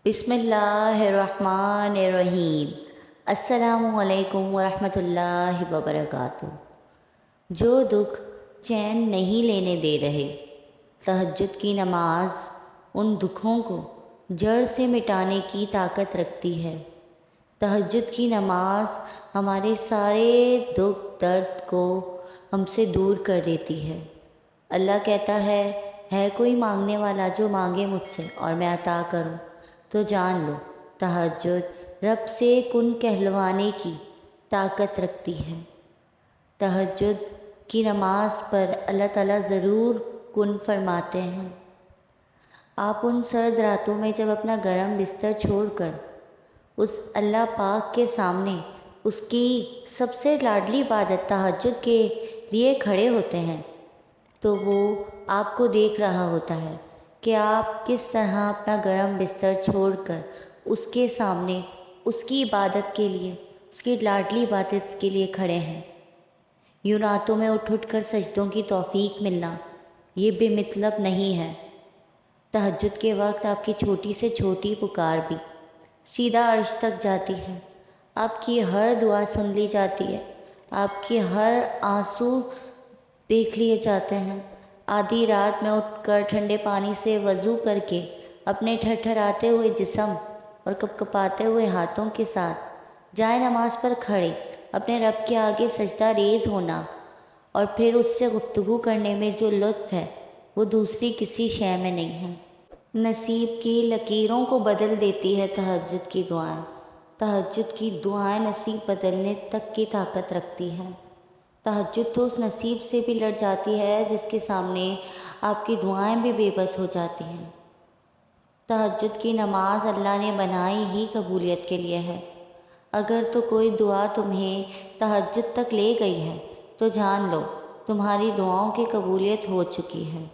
بسم اللہ الرحمن الرحیم۔ السلام علیکم ورحمۃ اللہ وبرکاتہ۔ جو دکھ چین نہیں لینے دے رہے، تہجد کی نماز ان دکھوں کو جڑ سے مٹانے کی طاقت رکھتی ہے۔ تہجد کی نماز ہمارے سارے دکھ درد کو ہم سے دور کر دیتی ہے۔ اللہ کہتا ہے کوئی مانگنے والا جو مانگے مجھ سے اور میں عطا کروں۔ تو جان لو تہجد رب سے کن کہلوانے کی طاقت رکھتی ہے۔ تہجد کی نماز پر اللہ تعالیٰ ضرور کن فرماتے ہیں۔ آپ ان سرد راتوں میں جب اپنا گرم بستر چھوڑ کر اس اللہ پاک کے سامنے اس کی سب سے لاڈلی عبادت تہجد کے لیے کھڑے ہوتے ہیں، تو وہ آپ کو دیکھ رہا ہوتا ہے کہ آپ کس طرح اپنا گرم بستر چھوڑ کر اس کے سامنے اس کی عبادت کے لیے، اس کی لاڈلی عبادت کے لیے کھڑے ہیں۔ یوں راتوں میں اٹھ کر سجدوں کی توفیق ملنا یہ بے مطلب نہیں ہے۔ تہجد کے وقت آپ کی چھوٹی سے چھوٹی پکار بھی سیدھا عرش تک جاتی ہے، آپ کی ہر دعا سن لی جاتی ہے، آپ کی ہر آنسو دیکھ لیے جاتے ہیں۔ آدھی رات میں اٹھ کر ٹھنڈے پانی سے وضو کر کے اپنے تھرتھراتے ہوئے جسم اور کپکپاتے ہوئے ہاتھوں کے ساتھ جائے نماز پر کھڑے اپنے رب کے آگے سجدہ ریز ہونا اور پھر اس سے گفتگو کرنے میں جو لطف ہے وہ دوسری کسی شے میں نہیں ہے۔ نصیب کی لکیروں کو بدل دیتی ہے تہجد کی دعائیں۔ تہجد کی دعائیں نصیب بدلنے تک کی طاقت رکھتی ہے۔ تہجد تو اس نصیب سے بھی لڑ جاتی ہے جس کے سامنے آپ کی دعائیں بھی بے بس ہو جاتی ہیں۔ تہجد کی نماز اللہ نے بنائی ہی قبولیت کے لیے ہے۔ اگر تو کوئی دعا تمہیں تہجد تک لے گئی ہے تو جان لو تمہاری دعاؤں کی قبولیت ہو چکی ہے،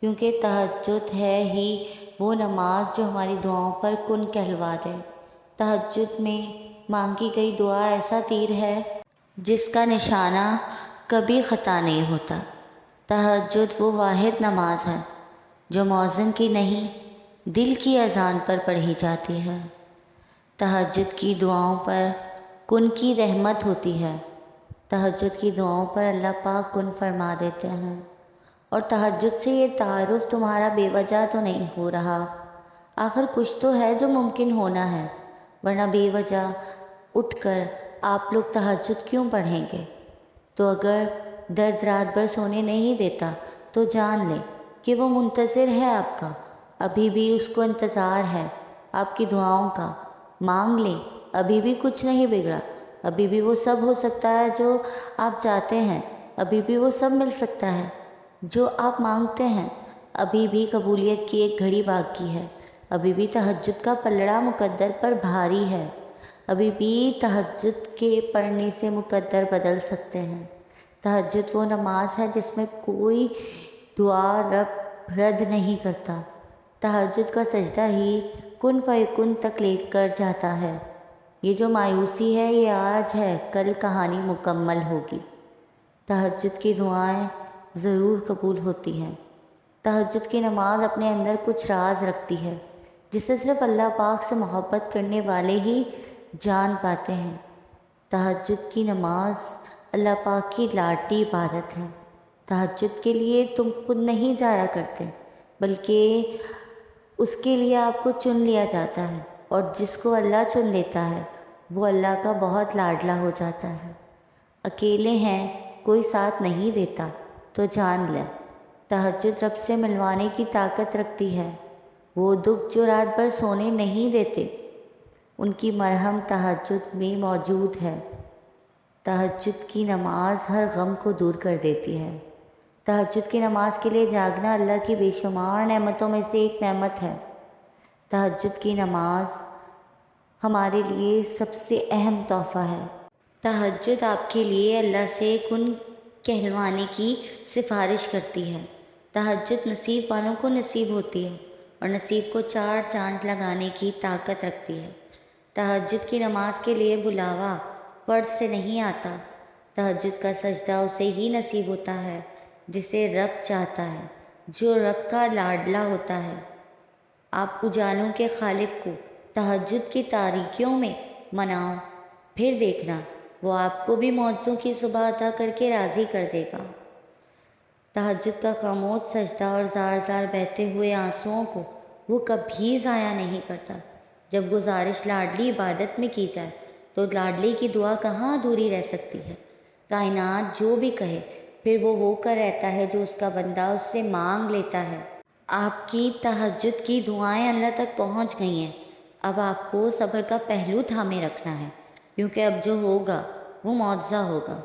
کیونکہ تہجد ہے ہی وہ نماز جو ہماری دعاؤں پر کن کہلوا دے۔ تہجد میں مانگی گئی دعا ایسا تیر ہے جس کا نشانہ کبھی خطا نہیں ہوتا۔ تہجد وہ واحد نماز ہے جو مؤذن کی نہیں، دل کی اذان پر پڑھی جاتی ہے۔ تہجد کی دعاؤں پر کن کی رحمت ہوتی ہے۔ تہجد کی دعاؤں پر اللہ پاک کن فرما دیتے ہیں۔ اور تہجد سے یہ تعارف تمہارا بے وجہ تو نہیں ہو رہا، آخر کچھ تو ہے جو ممکن ہونا ہے، ورنہ بے وجہ اٹھ کر آپ لوگ تہجد کیوں پڑھیں گے؟ تو اگر درد رات بھر سونے نہیں دیتا تو جان لیں کہ وہ منتظر ہے آپ کا، ابھی بھی اس کو انتظار ہے آپ کی دعاؤں کا۔ مانگ لیں، ابھی بھی کچھ نہیں بگڑا، ابھی بھی وہ سب ہو سکتا ہے جو آپ چاہتے ہیں، ابھی بھی وہ سب مل سکتا ہے جو آپ مانگتے ہیں، ابھی بھی قبولیت کی ایک گھڑی باقی ہے، ابھی بھی تہجد کا پلڑا مقدر پر بھاری ہے، ابھی بھی تہجد کے پڑھنے سے مقدر بدل سکتے ہیں۔ تہجد وہ نماز ہے جس میں کوئی دعا رب رد نہیں کرتا۔ تہجد کا سجدہ ہی کن فیکن تک لے کر جاتا ہے۔ یہ جو مایوسی ہے یہ آج ہے، کل کہانی مکمل ہوگی۔ تہجد کی دعائیں ضرور قبول ہوتی ہیں۔ تہجد کی نماز اپنے اندر کچھ راز رکھتی ہے جسے صرف اللہ پاک سے محبت کرنے والے ہی جان پاتے ہیں۔ تہجد کی نماز اللہ پاک کی لاڈلی عبادت ہے۔ تہجد کے لیے تم خود نہیں جایا کرتے، بلکہ اس کے لیے آپ کو چن لیا جاتا ہے، اور جس کو اللہ چن لیتا ہے وہ اللہ کا بہت لاڈلا ہو جاتا ہے۔ اکیلے ہیں، کوئی ساتھ نہیں دیتا تو جان لیں تہجد رب سے ملوانے کی طاقت رکھتی ہے۔ وہ دکھ جو رات بھر سونے نہیں دیتے ان کی مرہم تہجد میں موجود ہے۔ تہجد کی نماز ہر غم کو دور کر دیتی ہے۔ تہجد کی نماز کے لیے جاگنا اللہ کی بے شمار نعمتوں میں سے ایک نعمت ہے۔ تہجد کی نماز ہمارے لیے سب سے اہم تحفہ ہے۔ تہجد آپ کے لیے اللہ سے کن کہلوانے کی سفارش کرتی ہے۔ تہجد نصیب والوں کو نصیب ہوتی ہے اور نصیب کو چار چاند لگانے کی طاقت رکھتی ہے۔ تہجد کی نماز کے لیے بلاوا فرد سے نہیں آتا۔ تہجد کا سجدہ اسے ہی نصیب ہوتا ہے جسے رب چاہتا ہے، جو رب کا لاڈلا ہوتا ہے۔ آپ اجالوں کے خالق کو تہجد کی تاریکیوں میں مناؤ، پھر دیکھنا وہ آپ کو بھی معجزوں کی صبح عطا کر کے راضی کر دے گا۔ تہجد کا خاموش سجدہ اور زار زار بہتے ہوئے آنسوؤں کو وہ کبھی ضائع نہیں کرتا۔ جب گزارش لاڈلی عبادت میں کی جائے تو لاڈلی کی دعا کہاں ادھوری رہ سکتی ہے۔ کائنات جو بھی کہے پھر وہ ہو کر رہتا ہے جو اس کا بندہ اس سے مانگ لیتا ہے۔ آپ کی تہجد کی دعائیں اللہ تک پہنچ گئی ہیں۔ اب آپ کو صبر کا پہلو تھامے رکھنا ہے، کیونکہ اب جو ہوگا وہ معجزہ ہوگا،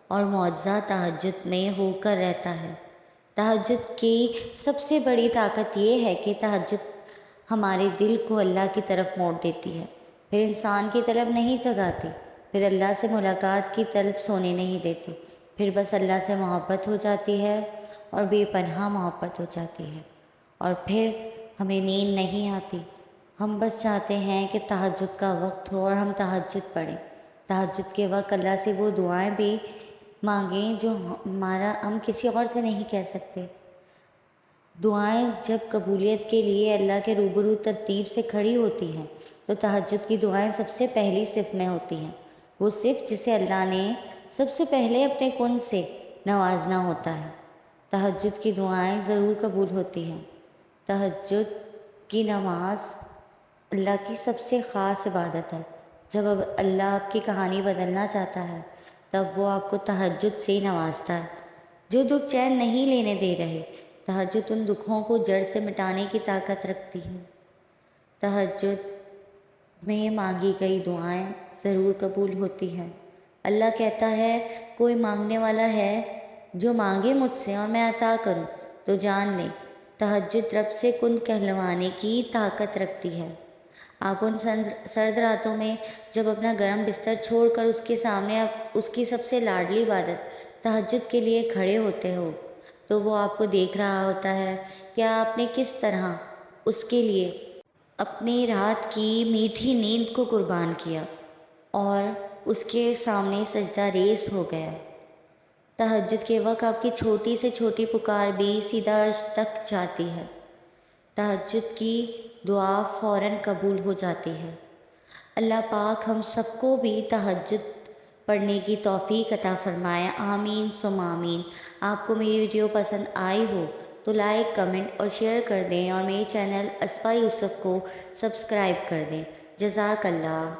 اور معجزہ تہجد میں ہو کر رہتا ہے۔ تہجد کی سب سے بڑی طاقت یہ ہے کہ تہجد ہمارے دل کو اللہ کی طرف موڑ دیتی ہے، پھر انسان کی طلب نہیں جگاتی، پھر اللہ سے ملاقات کی طلب سونے نہیں دیتی، پھر بس اللہ سے محبت ہو جاتی ہے اور بے پناہ محبت ہو جاتی ہے، اور پھر ہمیں نیند نہیں آتی۔ ہم بس چاہتے ہیں کہ تہجد کا وقت ہو اور ہم تہجد پڑھیں۔ تہجد کے وقت اللہ سے وہ دعائیں بھی مانگیں جو ہم کسی اور سے نہیں کہہ سکتے۔ دعائیں جب قبولیت کے لیے اللہ کے روبرو ترتیب سے کھڑی ہوتی ہیں تو تہجد کی دعائیں سب سے پہلی صف میں ہوتی ہیں، وہ صف جسے اللہ نے سب سے پہلے اپنے کن سے نوازنا ہوتا ہے۔ تہجد کی دعائیں ضرور قبول ہوتی ہیں۔ تہجد کی نماز اللہ کی سب سے خاص عبادت ہے۔ جب اب اللہ آپ کی کہانی بدلنا چاہتا ہے تب وہ آپ کو تہجد سے نوازتا ہے۔ جو دکھ چین نہیں لینے دے رہے، تہجد ان دکھوں کو جڑ سے مٹانے کی طاقت رکھتی ہے۔ تہجد میں مانگی گئی دعائیں ضرور قبول ہوتی ہیں۔ اللہ کہتا ہے کوئی مانگنے والا ہے جو مانگے مجھ سے اور میں عطا کروں، تو جان لیں تہجد رب سے کن کہلوانے کی طاقت رکھتی ہے۔ آپ ان سرد راتوں میں جب اپنا گرم بستر چھوڑ کر اس کے سامنے اس کی سب سے لاڈلی عبادت تہجد کے لیے کھڑے ہوتے ہو تو وہ آپ کو دیکھ رہا ہوتا ہے کہ آپ نے کس طرح اس کے لیے اپنی رات کی میٹھی نیند کو قربان کیا اور اس کے سامنے سجدہ ریز ہو گیا۔ تہجد کے وقت آپ کی چھوٹی سے چھوٹی پکار بھی سیدھا عرش تک جاتی ہے۔ تہجد کی دعا فوراً قبول ہو جاتی ہے۔ اللہ پاک ہم سب کو بھی تہجد پڑھنے کی توفیق عطا فرمائے، آمین ثم آمین۔ آپ کو میری ویڈیو پسند آئی ہو تو لائک، کمنٹ اور شیئر کر دیں، اور میرے چینل اسفا یوسف کو سبسکرائب کر دیں۔ جزاک اللہ۔